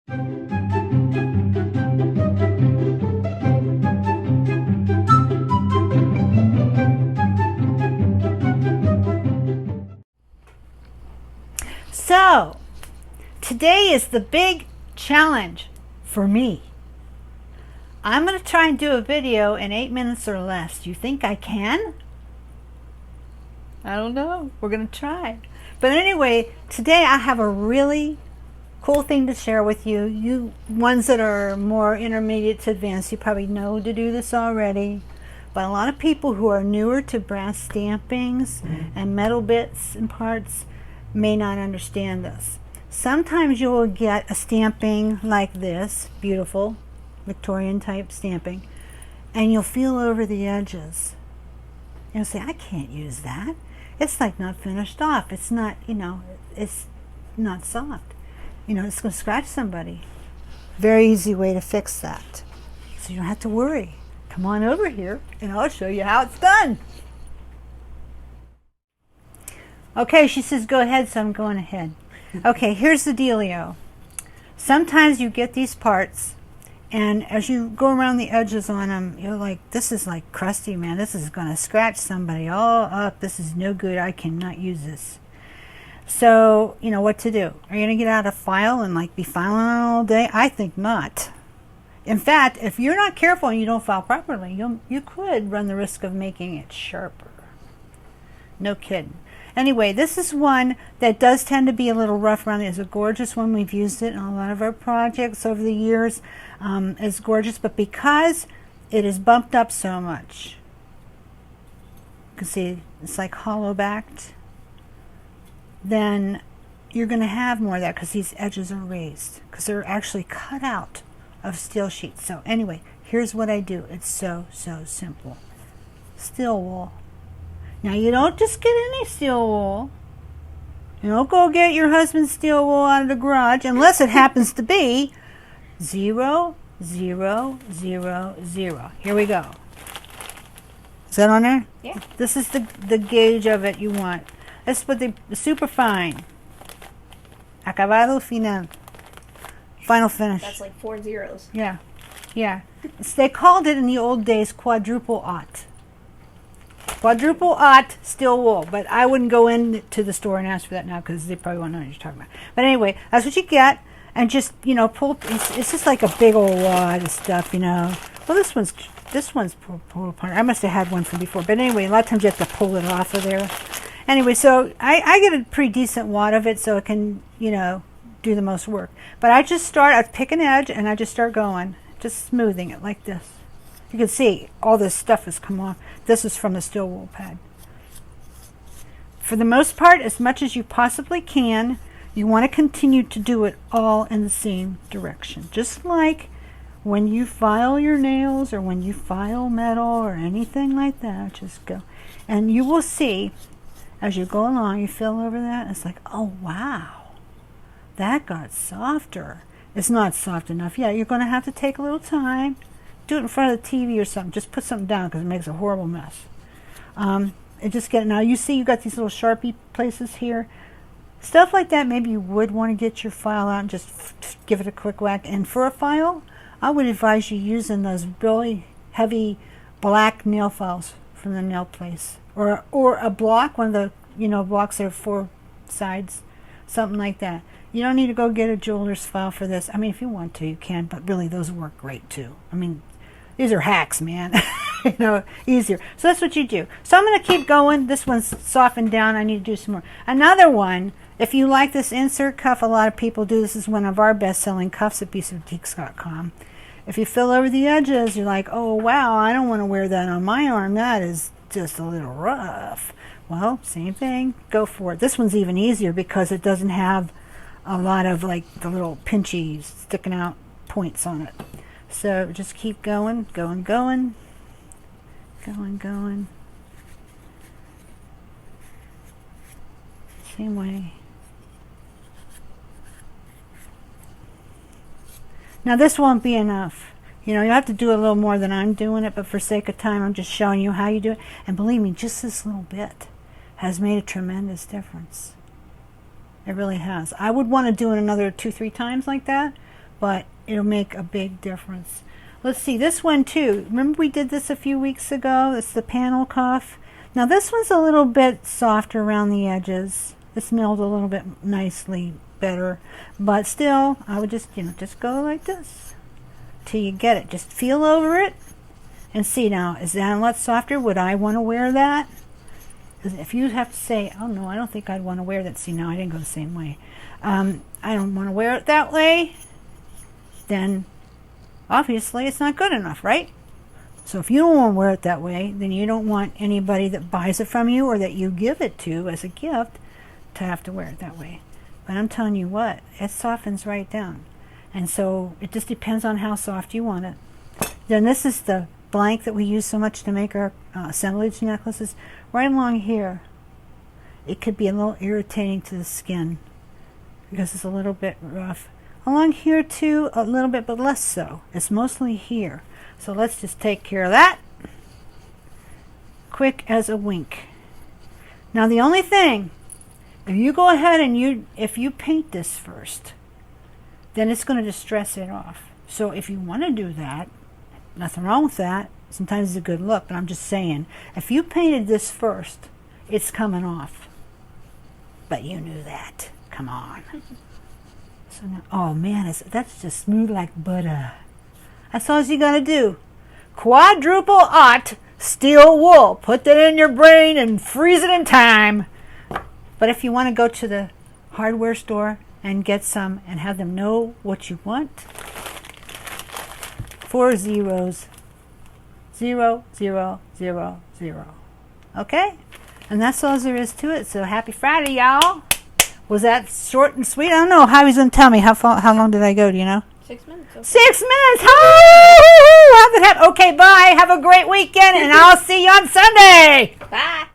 So, today is the big challenge for me. I'm going to try and do a video in 8 minutes or less. Do you think I can? I don't know. We're going to try. But anyway, today I have a really cool thing to share with you. You ones that are more intermediate to advanced, you probably know to do this already. But a lot of people who are newer to brass stampings and metal bits and parts may not understand this. Sometimes you will get a stamping like this, beautiful Victorian type stamping, and you'll feel over the edges. You'll say, I can't use that. It's like not finished off. It's not, it's not soft. It's going to scratch somebody. Very easy way to fix that. So you don't have to worry. Come on over here and I'll show you how it's done. Okay, she says go ahead, so I'm going ahead. Okay, here's the dealio. Sometimes you get these parts, and as you go around the edges on them, you're like, this is like crusty, man. This is going to scratch somebody all up. This is no good. I cannot use this. So, what to do? Are you going to get out a file and be filing on it all day? I think not. In fact, if you're not careful and you don't file properly, you could run the risk of making it sharper. No kidding. Anyway, this is one that does tend to be a little rough around it. It's a gorgeous one. We've used it in a lot of our projects over the years. It's gorgeous, but because it is bumped up so much, you can see it's like hollow backed, then you're going to have more of that because these edges are raised, because they're actually cut out of steel sheets. So anyway, here's what I do. It's so simple. Steel wool. Now, you don't just get any steel wool. You don't go get your husband's steel wool out of the garage, unless it happens to be 0, 0, 0, 0. Here we go. Is that on there? Yeah. This is the gauge of it you want. Let's put the super fine. Acabado final. Final finish. That's like 4 zeros. Yeah. They called it in the old days quadruple aught. Quadruple aught steel wool, but I wouldn't go into the store and ask for that now because they probably won't know what you're talking about. But anyway, that's what you get, and just pull. It's just like a big old wad of stuff, Well, this one's pulled apart. I must have had one from before, but anyway, a lot of times you have to pull it off of there. Anyway, so I get a pretty decent wad of it, so it can do the most work. But I pick an edge and I just start going, just smoothing it like this. You can see all this stuff has come off. This is from the steel wool pad. For the most part, as much as you possibly can, you want to continue to do it all in the same direction. Just like when you file your nails or when you file metal or anything like that, just go. And you will see, as you go along, you feel over that, it's like, oh wow, that got softer. It's not soft enough. Yeah, you're going to have to take a little time. Do it in front of the TV or something. Just put something down because it makes a horrible mess. Now you see you got these little Sharpie places here. Stuff like that, maybe you would want to get your file out and just give it a quick whack. And for a file, I would advise you using those really heavy black nail files from the nail place. Or a block, one of the blocks that are 4 sides. Something like that. You don't need to go get a jeweler's file for this. I mean, if you want to, you can, but really those work great too. I mean, these are hacks, man. Easier. So that's what you do. So I'm going to keep going. This one's softened down. I need to do some more. Another one, if you like this insert cuff, a lot of people do. This is one of our best-selling cuffs at pieceboutiques.com. If you fill over the edges, you're like, oh, wow, I don't want to wear that on my arm. That is just a little rough. Well, same thing. Go for it. This one's even easier because it doesn't have a lot of the little pinchy sticking out points on it. So just keep going. Same way. Now this won't be enough. You have to do a little more than I'm doing it, but for sake of time, I'm just showing you how you do it. And believe me, just this little bit has made a tremendous difference. It really has. I would want to do it another 2-3 times like that, but it'll make a big difference. Let's see, this one too. Remember we did this a few weeks ago? It's the panel cuff. Now this one's a little bit softer around the edges. It's milled a little bit nicely better, but still, I would just, just go like this till you get it. Just feel over it and see. Now, is that a lot softer? Would I want to wear that? If you have to say, oh no, I don't think I'd want to wear that. See, now I didn't go the same way. I don't want to wear it that way. Then obviously it's not good enough, right? So if you don't want to wear it that way, then you don't want anybody that buys it from you or that you give it to as a gift to have to wear it that way. But I'm telling you what, it softens right down. And so it just depends on how soft you want it. Then this is the blank that we use so much to make our assemblage necklaces. Right along here, it could be a little irritating to the skin because it's a little bit rough. Along here too, a little bit, but less so. It's mostly here. So let's just take care of that. Quick as a wink. Now the only thing, if you go ahead and if you paint this first, then it's going to distress it off. So if you want to do that, nothing wrong with that. Sometimes it's a good look, but I'm just saying, if you painted this first, it's coming off. But you knew that. Come on. So now, oh man, that's just smooth like butter. That's all you got to do. Quadruple aught steel wool. Put that in your brain and freeze it in time. But if you want to go to the hardware store and get some and have them know what you want, 4 zeros, 0, 0, 0, 0. Okay? And that's all there is to it. So happy Friday, y'all. Was that short and sweet? I don't know. How he's going to tell me. How long did I go? Do you know? 6 minutes. Okay. 6 minutes. Oh, okay, bye. Have a great weekend, and I'll see you on Sunday. Bye.